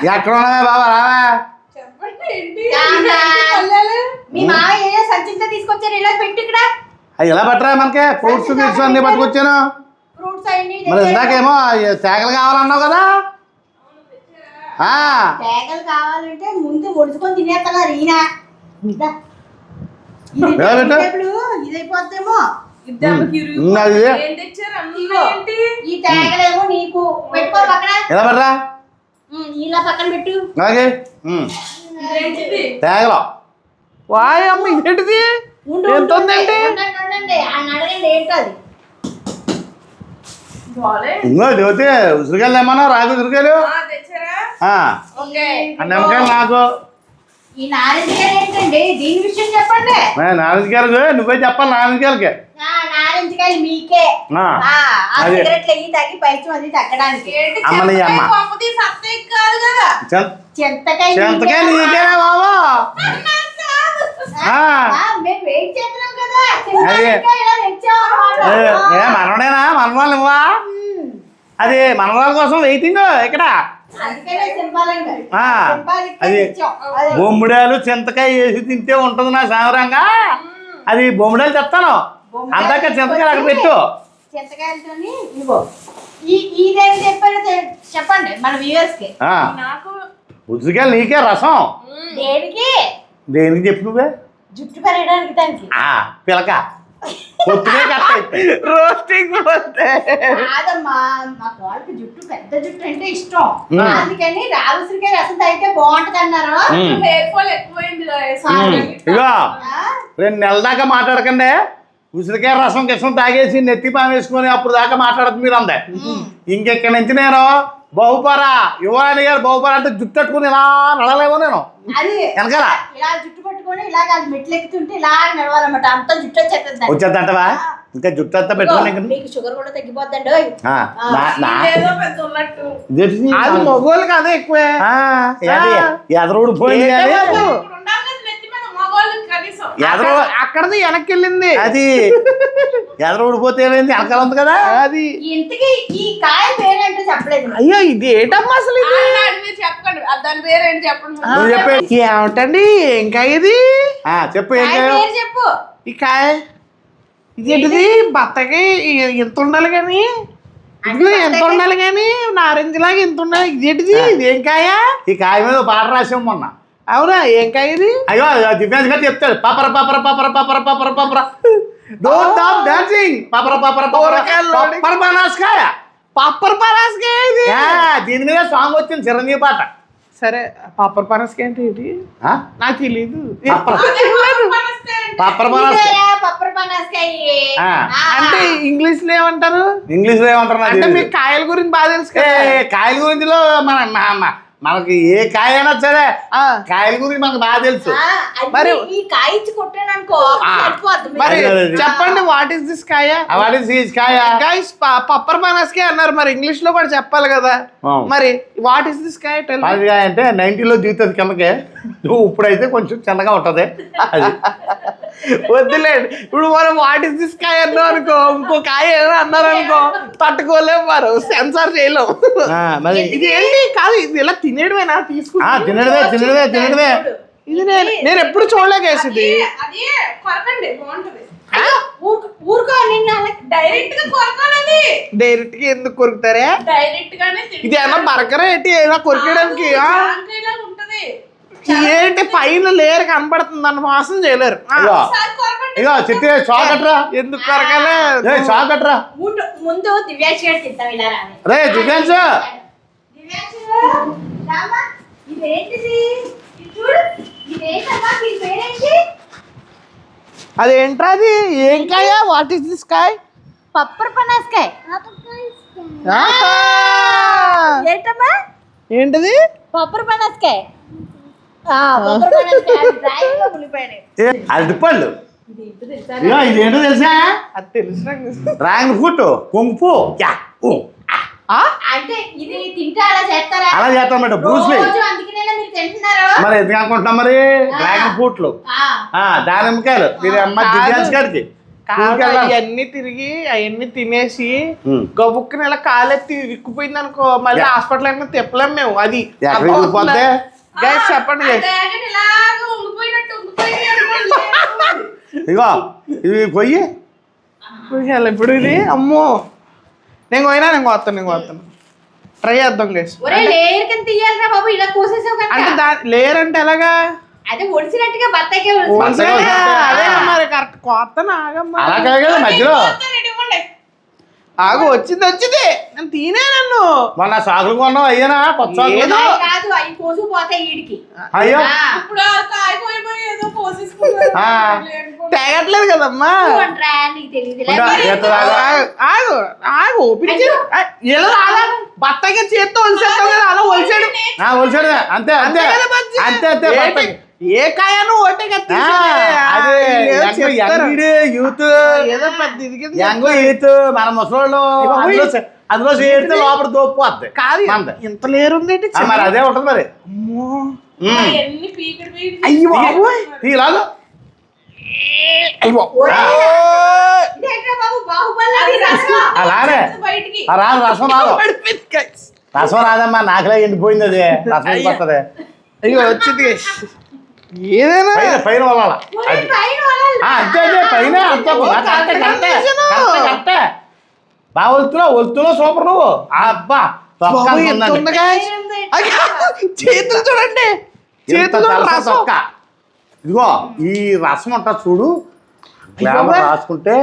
ఎక్కడ ఉన్నావా బాబా రావా మీ మావయ్య సంచితో తీసుకొచ్చారు ఇలా పెట్టి ఇక్కడ అది ఎలా పట్టరా మనకి ఫ్రూట్స్ గిట్స్ అన్ని పట్టుకొచ్చాను ఫ్రూట్స్ అన్ని మరి ఇందాకేమో తేగలు కావాలన్నావు కదా తేగలు కావాలంటే ముందు ఒడుచుకొని తినేస్తున్నారు ఈయన ఇదైపోద్దేమో ఈ తేగలేమో నీకు పెట్టుకో పక్కన ఎలా పట్టరా ఇలా పక్కన పెట్టు తేగలో వాయ్ అమ్మ ఇదేంటిది ఎంత ఉందండి అడగండి ఏంటో అది ఇంకో జ్యోతి ఉసిరికాయలు ఏమన్నా రాదు ఉసిరికాయలు నిమ్మకాయలు నాకు ఈ నారింజకాయలు ఏంటండి దీని విషయం చెప్పండి నారింజకాయలు నువ్వే చెప్పాలి నారింజకాయలకి నారింజకాయలు మీకే సిగరెట్లు అయ్యి తగ్గి పైచం అది తగ్గడానికి అమ్మని అమ్మ చింతకాయ చింతకాయ నీకేనా బాబా మేము వెయిట్ చేస్తున్నాం కదా మనవడేనా మనవాళ్ళు ఇవ్వా అది మనవాళ్ళ కోసం వెయిటింగ్ ఇక్కడ అది బొమ్మిడాలు చింతకాయ వేసి తింటే ఉంటుంది నా సామరంగా అది బొమ్మిడాలు చెప్తాను అందాక చింతకాయలు అక్కడ పెట్టు చింతకాయలతో ఇదేం చెప్పారో చెప్పండి మన వ్యూవర్స్ కి ఉసిరికాయలు నీకే రసం దేనికి దేనికి చెప్పు నువ్వే జుట్టు పెరగడానికి దానికి పిలక పొత్తునే కట్ట రోస్టింగ్ కాదమ్మా మా వాళ్ళకి జుట్టు పెద్ద జుట్టు అంటే ఇష్టం అందుకని రావుసిరికాయ రసం తాగితే బాగుంటది అన్నారు ఇగో 2 నెలల దాకా మాట్లాడకండి ఉసిరికాయ రసం కిసం తాగేసి నెత్తి పాము వేసుకొని అప్పుడు దాకా మాట్లాడదు మీరు అందే ఇంకెక్కడి నుంచి నేను బహుపరా యువాని గారు బహుపరా అంటే జుట్టు కట్టుకుని ఇలా నడలేమో నేను వెనకాల ఇలా జుట్టు పట్టుకొని ఇలా మెట్లు ఎక్కుతుంటే ఇలా నడవాలన్నమాట అంత జుట్టు వచ్చేద్దంటవా ఇంకా జుట్టు అంతా పెట్టుకోండి మీకు షుగర్ కూడా తగ్గిపోద్దండి అది మగోళ్ళు కదా ఎక్కువే ఎదరోడు పోయింది అక్కడది వెనక్కి వెళ్ళింది అది ఎదరు ఊడిపోతే ఏమైంది వెనకాల ఉంది కదా అది ఇంతకీ ఈ కాయ పేరేంటో చెప్పలేదు అయ్యో ఇది ఏంటమ్మా అసలు చెప్పండి దాని పేరేంటి చెప్పండి నువ్వు చెప్పే ఏమిటండి ఏం కాయ ఇది చెప్పు ఏం పేరు చెప్పు ఈ కాయ ఇదేంటిది బత్తకి ఎంత ఉండాలి కానీ ఇదిగో ఎంత ఉండాలి కానీ నారింజ లాగా ఎంత ఉండాలి ఇదేంటిది ఇదేం కాయ ఈ కాయ మీద పాట రాసాం మొన్న అవునా ఏం కాయ ఇది అయ్యో దివ్యాంశ్ గారు చెప్తాడు పాపర పాపర పాపర పాపర పాపర పాపర డోంట్ స్టాప్ డాన్సింగ్ పాపర పాపర పాపర పనాస్కాయ పప్పర్ పరాస్కాయ ఇది దీని మీద సాంగ్ వచ్చింది చిరంజీవి పాట సరే పప్పర్ పరాస్కాయ అంటే ఏంటి నాకు తెలీదు పాపర అంటే ఇంగ్లీష్ లో ఏమంటారు ఇంగ్లీష్ లో ఏమంటారు అంటే మీకు కాయల గురించి బాగా తెలుసు కాయల గురించి మనకి ఏ కాయ అయినా సరే కాయల గురించి మనకు బాగా తెలుసు మరి ఈ కాయ ఇచ్చి కొట్టాననుకో మరి చెప్పండి వాట్ ఈస్ దిస్ కాయ వాట్ ఈస్ దిస్ కాయ గైస్ పప్పర్ పనాస్కాయ అన్నారు మరి ఇంగ్లీష్ లో కూడా చెప్పాలి కదా మరి వాట్ ఈస్ దిస్ కాయ టెల్ కాయ అంటే 90లో దిగుతుంది కిందకే ఇప్పుడైతే కొంచెం చిన్నగా ఉంటది వద్దులేండి ఇప్పుడు మనం వాట్ ఈస్ దిస్ కాయ అన్నాం అనుకో ఇంకో కాయ ఏదో అన్నారు అనుకో తట్టుకోలేము మరి సెన్సార్ చేయలేము ఇది ఏంటి కాదు ఇది ఇలా తినేయడమేనా తీసుకుంటా తినడమే ఇది నేను ఎప్పుడు చూడలేకేసి ఇది ఊరుకో డైరెక్ట్ గా కొరకాలి డైరెక్ట్ గా ఎందుకు కొరుకుతారే డైరెక్ట్ గానే ఇది ఏమన్నా బర్గర్ ఏంటి ఏదో కొరికేయడానికి ఉంటది ఏంటి పైన లేయర్ కనబడుతుంది అన్న మోసం చేయలేరు ఇగో చిట్టి చాకట్రా ఎందుకు కొరకాలే చాకట్రా ముందు దివ్యాంశ్ గారు తింటాం ఇలా రే దివ్యాంశ్ ఇదేంటిది చూడు ఇదేంటమ్మా దీని పేరేంటి అదేంట్రా అది ఏం కాయ వాట్ ఈస్ దిస్ కాయ్ పప్పర్ పనాస్కాయ ఏంటమ్మా ఏంటిది పప్పర్ పనాస్కాయ అరటిపళ్ళు ఇదేంటో తెలుసా అది తెలుసు డ్రాగన్ ఫ్రూట్ కుంఫు అంటే ఇది తింటే అలా చేస్తారా అలా చేస్తాం మేడం బ్రూస్లీ అందుకనేనా మీరు తింటున్నారు మరి ఎందుకు అనుకుంటున్నాం మరి డ్రాగన్ ఫ్రూట్లు దానిమ్మకాయలు మీరు అమ్మ దివ్యాంశ్ గారికి అవన్నీ తిరిగి అవన్నీ తినేసి గబుక్కుని ఇలా కాలెత్తి విక్కుపోయింది అనుకో మళ్ళీ హాస్పిటల్ అయినా తిప్పలేం మేము అది పోతే గైస్ చెప్పండి guys. డ్రాగన్ ఇలాగా ఉంగిపోయినట్టు ఉంగిపోయింది అనుకోండి. ఇగో ఇవి పొయ్యి పోయాలి ఇప్పుడు ఇది అమ్మో నేను పోతాను ట్రై చేద్దాం గైస్ ఒరే లేయర్ కింద తీయాలిరా బాబు ఇలా కోసేసావు అంటే కనుక లేయర్ అంటే ఎలాగా అదే ఒడిసినట్టుగా బత్తాయికే అదే మరి కరెక్ట్ కొత్త నాగమ్మ అలా కాదు కదా మధ్యలో ఇవ్వండి, ఇవ్వండి. ఆగు వచ్చింది నేను తినే నన్ను మొన్న సాగులు కొన్నావు అయ్యానా కొత్త సాగులు ఏదో. కొన్నావు? కాదు అవి కోసుకుపోతాయి ఈడికి అయ్యో ఇప్పుడు ఆ కాయ పోయిపోయి ఏదో పోసేసుకున్నారు. ఆ. తెగట్లేదు కదమ్మా చూడరా, నీకు తెలియదులే. ఉండా, ఈత తాగా. ఆగు ఓపెన్ ఎలా రాదా బత్తగా చేత్తో ఒలిసేస్తావు కదా అలా ఒలిసాడు ఒలిసాడు అంతే అంతే కదా బజ్జి? అంతే అంతే బత్తకి. ఏ కాయను ఓటే అదే యూత్ ఏదో పెద్ద ఇది కింద యంగ్ యూత్ మన ముసలోళ్ళు అందులో చేరితే లోపల దోపుద్ది కాదు ఇంత లేరు ఉంది మరి అదే ఉంటుంది మరి అమ్మో ఎన్ని పీకిడి పీకిడి అయ్యో బాబోయ్ తీలాగు ఇదేంట్రా బాబు బాహుబలి అది రసం. అలానే బయటికి రాదు రసం రాదు పడిపోయింది guys. రసం రాదమ్మా నాకులా ఎండిపోయింది అది రసం పడుతుంది అయ్యో వచ్చింది guys. ఏదైనా పైన పైన వల్ల ఒరే, పైన వదలు. అంతే అంతే పైన అంతే కరెక్టే కరెక్టే కరెక్టే బాగా వలుతున్నా సూపర్ నువ్వు అబ్బా తొక్క బాబోయ్, ఎంత ఉందండి. ఉంది guys. అయ్యో, చేతులు చూడండి ఎంత చేతులు తలస రసం తొక్క. ఇదిగో ఈ రసం అంట చూడు గ్లామర్ రాసుకుంటే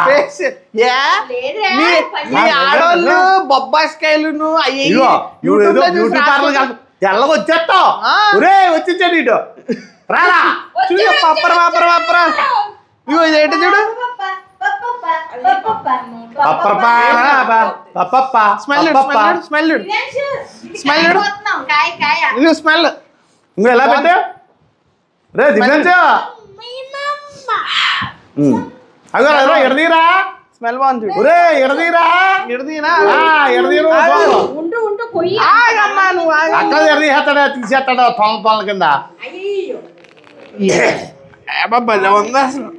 Face. యా? లేదురా, మీ- పైన మీ ఆడోళ్ళు బొబ్బాయికాయలును అయ్యి ఇదిగో నువ్వు ఏదో యూట్యూబ్ లో చూసి బ్యూటీ పార్లర్ రాసుకుంటారు. తెల్లగా వచ్చేస్తావు ఆ. ఒరే వచ్చించాడు ఇటు రారా చూడు పప్పర ఇగో ఇదేంటి చూడు స్మెల్ స్మెల్ Smell చూడు. కాయ కాయ ఇది స్మెల్ నువ్వు ఎలా పెట్టా రే దిగంచా అదో ఎడదీరా స్మెల్ బాగుంది చూడు ఒరే ఎడదీరా ఇడదీనా ఎడదీరు ఉంటూ ఉంటూ కొయ్యి ఆగమ్మా నువ్వు ఆగు. అక్కడ ఎడదీసేస్తాడా తీసేస్తాడా తొనల కింద అయ్యో భలే ఉంది అసలు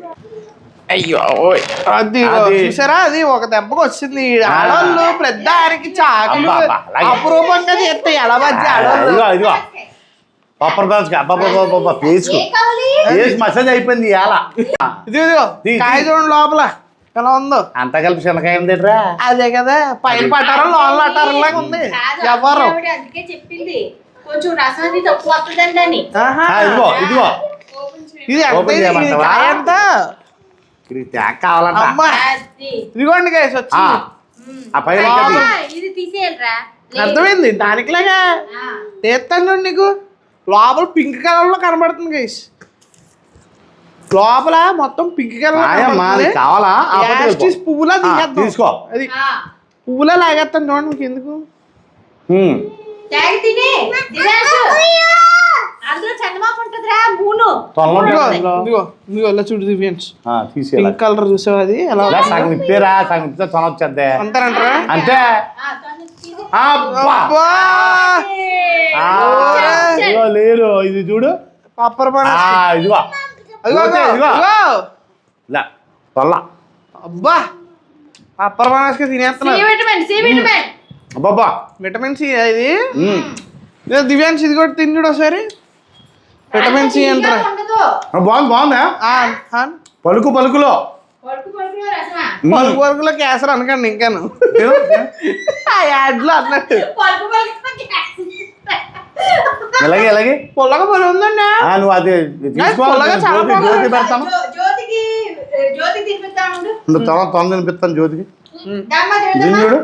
అయ్యో ఓయ్. అది అది. చూసారా అది ఒక దెబ్బకి వచ్చింది ఆడవాళ్ళు పెద్ద ఆయనకి చాకులు అబ్బా, అలాగే. అపురూపంగా చేస్తాయి ఎలా బజ్జి ఆడవాళ్ళు ఇదిగో ఇదిగో పప్పర్ బాల్స్ అబ్బా ఫేస్ ఏం కావాలి ఫేస్ మసాజ్ అయిపోయింది ఇలా ఇదిగో తీ, కాయ తీ. చూడండి లోపల ఎలా ఉందో అంతా కలిపి చిన్నకాయ ఏంటరా అదే కదా పైన పట్టారం లోపల అట్టారం లాగా ఉంది కాదు, ఎవరు ఆవిడ అందుకే చెప్పింది కొంచెం రసం అది తక్కువ వస్తుందండి అని ఆహా. ఇదిగో ఇదిగో ఇది ఎంత ఓపెన్ ఇది? ఇది చేయమంటావా? కాయ ఎంత ఇది ట్యాంక్ కావాలంట అమ్మా అది. ఇదిగోండి గైస్ ఆ, వచ్చింది ఆ పైన ఆ. ఇంకా ఆ, ఇది తీసేయాలిరా అర్థమైంది దానికిలాగా ఆ. తీస్తాను నీకు లోపల పింక్ కలర్ లో కనబడుతుంది గైస్ లోపల మొత్తం పింక్ కలర్ ఆయమ్మా, అది కావాలా ఆ పట్టు వెళ్ళిపో. పువ్వులా ఆ, తీసేద్దాం తీసుకో అది ఆ. పువ్వులా లాగేస్తాను చూడండి మీకు ఎందుకు ఉమ్. తాగి తిని దినేష్ అందులో చందమామ ఉంటుందిరా మూను తొనలో ఇదిగో ఉంటుంది ఇందులో. ఇదిగో ఇదిగో ఇలా చూడు దివ్యన్స్ తీసేయాలి పింక్ కలర్ చూసావు అది ఎలా ఇలా సగం ఇప్పేరా సగం ఇప్పితే తొన వచ్చేద్దే అంతేనంటారా అంతే ఆ, తను తీసి. అబ్బా. అబ్బా ఆ, ఇదిగో లేరు ఇది చూడు పప్పర్ ఆ, ఇదిగో అదిగో ఇదిగో, ఇదిగో. ఇదిగో ఇలా తొల్ల అబ్బా పప్పర్ బనాస్కి సి తినేస్తున్నారు విటమిన్ సి విటమిన్ అబ్బబ్బా విటమిన్ సి ఇది ఉమ్. ఇదిగో దివ్యాన్స్ ఇది కూడా తిని చూడు ఒకసారి విటమిన్ సి అంటారా ఉండదు బాగుంది బాగుందా పలుకు పలుకులో పడుకు పడుకు రసమా పలుకు వరకులో క్యాసర్ అనకండి ఇంకాను తిను, తిను. ఆ యాడ్లో అన్నట్టు పడుకు పడుకు ఇలాగే ఇలాగే పుల్లగా పొలి ఉందండి నువ్వు అది తీసుకో పుల్లగా చాలా జ్యోతి బాగుంది. జ్యోతి పెడతాను జ్యోతికి తినిపిస్తాను నువ్వు తొన తినిపిస్తాను జ్యోతికి దమ్మ దీన్ని చూడు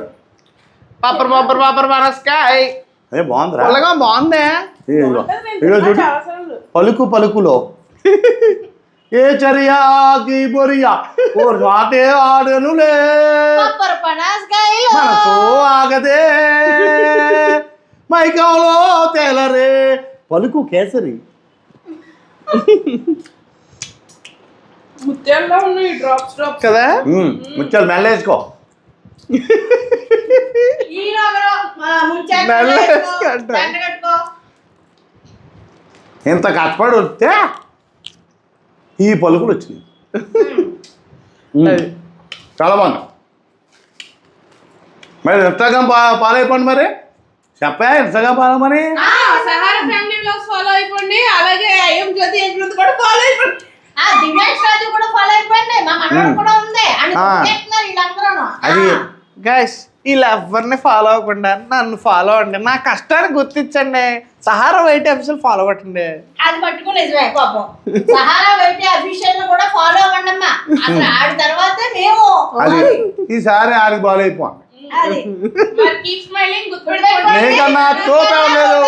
పప్పర్ బనస్కాయ్ అదే బాగుందిరా పుల్లగా బాగుంది ఇదిగో ఇదిగో చూడు పలుకు పలుకులో ఏ చర్యాకి బొరియా ఓ రాటే ఆడనులే పప్పర్ పనాసకాయలు మనసు ఆగదే మైకంలో తేలరే పలుకు కేసరి ముత్యాల్లో ఉన్నాయి డ్రాప్స్ డ్రాప్స్. కదా ముచ్చాలు మెల్లేసుకో ఈయనొకరు, ముంచాకు నల్ల వేసుకో, వేసుకుంటా. దండ కట్టుకో. ఇంత కష్టపడి వస్తే ఈ పలుకులు వచ్చినాయి చాలా బాగుంది. మరి ఇన్స్టాగ్రామ్ ఫాలో అయిపోండి. మరి చెప్పా ఇన్స్టాగ్రామ్ ఫాలో మరి. సహారా ఫ్యామిలీ వ్లాగ్స్ ఫాలో అయిపోండి. అలాగే ఐఎం జ్యోతి ఎగ్రూత్ కూడా ఫాలో అయిపోండి. దివ్యాంష్ రాజు కూడా ఫాలో అయిపోయింది. మా మనవడు కూడా ఉంది అని చెప్తున్నారు వీళ్ళందరూ. అది గైస్ వీళ్ళు ఎవరిని ఫాలో అవ్వకుండా నన్ను ఫాలో అవ్వండి, నా కష్టాన్ని గుర్తించండి. సహారా వైట్ అఫీషియల్ ఫాలో కొట్టండి. అది పట్టుకుని నిజమే పాపం. సహారా వైట్ అఫీషియల్ కూడా ఫాలో అవ్వండి అమ్మా. అసలు ఆడి తర్వాతే మేము అది ఈసారి ఆడికి బాగా అయిపోండి. అది మరి కీప్ స్మైలింగ్ గుర్తుపెట్టుకోండి. నీకన్నా తోపే లేదు.